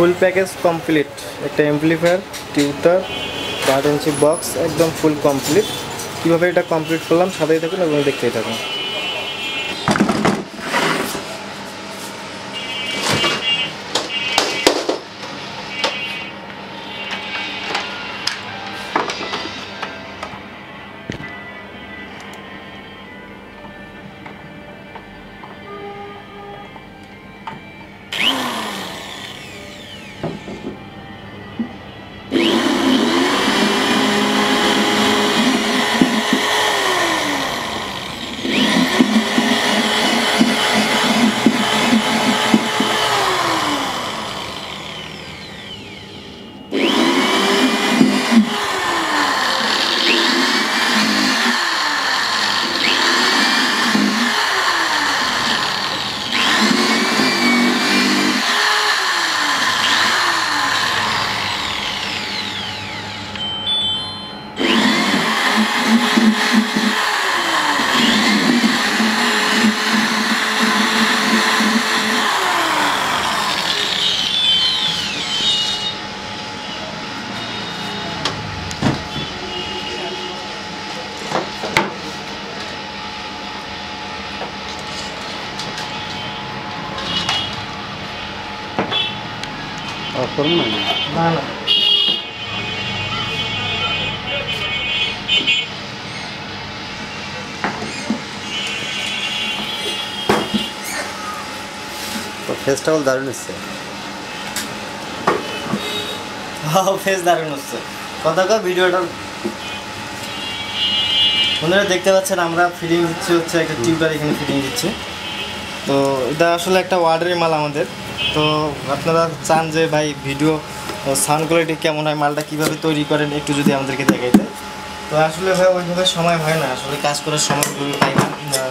Full package complete. একটা amplifier, tutor, 8 ইঞ্চি box, একদম full complete. কীভাবে এটা কমপ্লিট করলাম সাথেই থাকুন এবং দেখতেই থাকুন। করুন না না না তো ফেসটাও দারুণ হচ্ছে। ফেস দারুণ হচ্ছে। কথা ভিডিওটা আপনারা দেখতে পাচ্ছেন, আমরা ফিটিং দিচ্ছি হচ্ছে একটা টিউটার, এখানে ফিটিং দিচ্ছি। তো এটা আসলে একটা ওয়ার্ডের মাল আমাদের। তো আপনারা চান যে ভাই ভিডিও সাউন্ড কোয়ালিটি কেমন হয়, মালটা কীভাবে তৈরি করেন একটু যদি আমাদেরকে দেখাইতে। তো আসলে ভাই ওইভাবে সময় হয় না, আসলে কাজ করার সময় পাই না,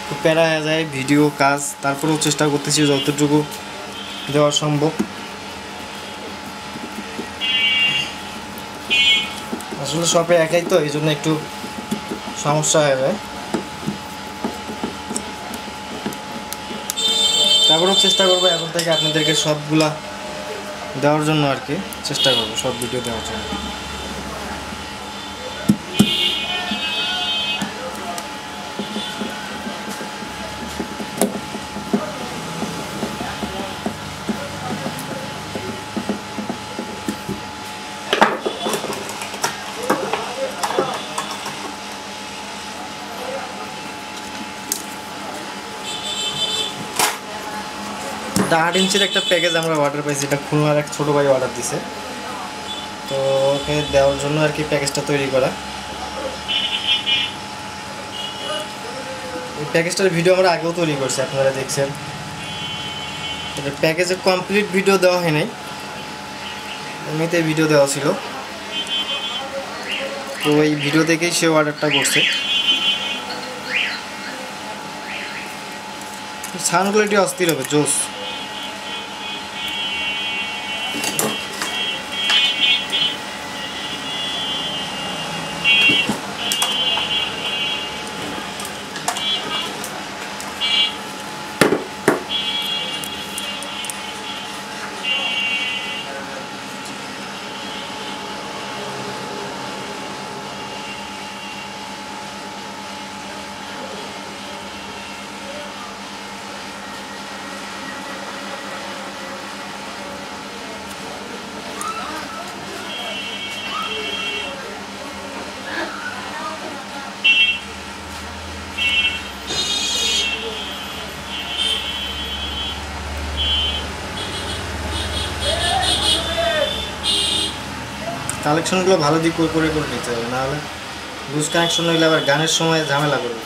খুব প্যারা হয়ে যায় ভিডিও কাজ। তারপরেও চেষ্টা করতেছি যতটুকু দেওয়া সম্ভব। আসলে শপে একাই তো, এই জন্য একটু সমস্যা হয়ে যায়। তারপরেও চেষ্টা করবো এখন থেকে আপনাদেরকে সবগুলা দেওয়ার জন্য আর কি, চেষ্টা করবো সব ভিডিও দেওয়ার জন্য। এটা 8 ইঞ্চির একটা প্যাকেজ আমরা অর্ডার পাইছি, এটা খুলনার এক ছোটো ভাই অর্ডার দিছে। তো ওকে দেওয়ার জন্য আর কি প্যাকেজটা তৈরি করা। এই প্যাকেজটার ভিডিও আমরা আগেও তৈরি করছি, আপনারা দেখছেন। প্যাকেজের কমপ্লিট ভিডিও দেওয়া হয় নাই, এমনিতে ভিডিও দেওয়া ছিল। তো এই ভিডিও দেখেই সে অর্ডারটা করছে। সাউন্ড কোয়ালিটি অস্থির হবে, জোস। কালেকশনগুলো ভালো দিক করে নিতে হবে, নাহলে লুজ কানেকশন হইলে আবার গানের সময় ঝামেলা করবে।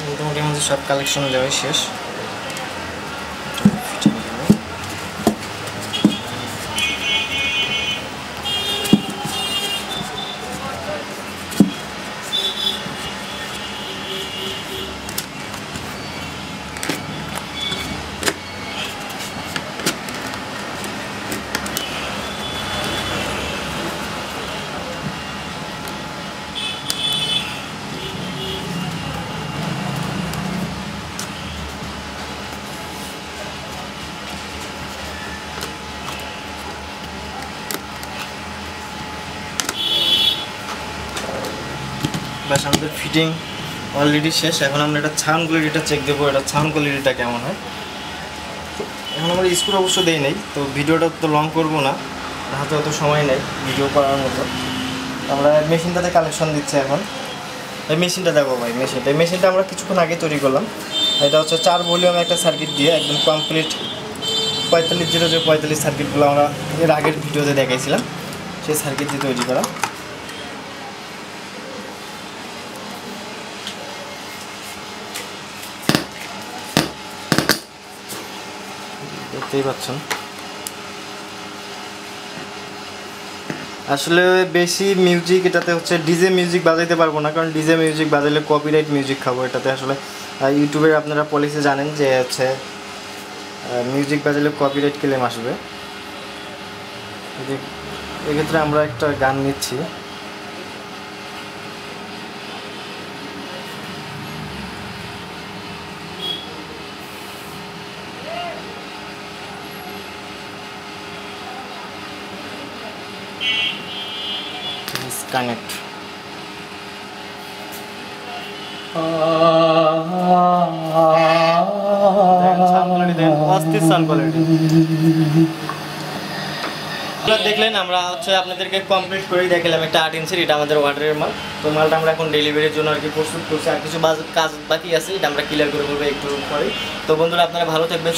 মোটামুটি আমাদের সব কালেকশন দেওয়াই শেষ। পাশে আমাদের ফিটিং অলরেডি শেষ। এখন আমরা এটা সাউন্ড কোয়ালিটিটা চেক দেবো, এটা সাউন্ড কোয়ালিটিটা কেমন হয়। এখন আমরা স্ক্রু অবশ্য দেই নাই, তো ভিডিওটা তো লং করবো না, হাতে অত সময় নেই ভিডিও করার মতো। আমরা মেশিনটাতে কালেকশন দিচ্ছি এখন। এই মেশিনটা দেখো ভাই, এই মেশিনটা আমরা কিছুক্ষণ আগে তৈরি করলাম। এটা হচ্ছে 4 ভলিউম একটা সার্কিট দিয়ে একদম কমপ্লিট 4500 সার্কিটগুলো আমরা এর আগের ভিডিওতে দেখাইছিলাম, সেই সার্কিট দিয়ে তৈরি করা। দেখতেই পাচ্ছেন আসলে বেশি মিউজিক এটাতে হচ্ছে ডিজে মিউজিক বাজাইতে পারবো না, কারণ ডিজে মিউজিক বাজাইলে কপিরাইট মিউজিক খাবো। এটাতে আসলে ইউটিউবের আপনারা পলিসি জানেন যে হচ্ছে মিউজিক বাজাইলে কপিরাইট ক্লেম আসবে। এক্ষেত্রে আমরা একটা গান নিচ্ছি। কানেক্ট দেখলেন আমরা হচ্ছে আপনাদেরকে কমপ্লিট করেই দেখালাম একটা 8 ইঞ্চির। এটা আমাদের অর্ডারের মাল। তো মালটা আমরা এখন ডেলিভারির জন্য আর কি প্রস্তুত করছি, আর কিছু কাজ বাকি আছে, এটা আমরা ক্লিয়ার করে বলবো একটু পরে। তো বন্ধুরা আপনারা ভালো থাকবেন।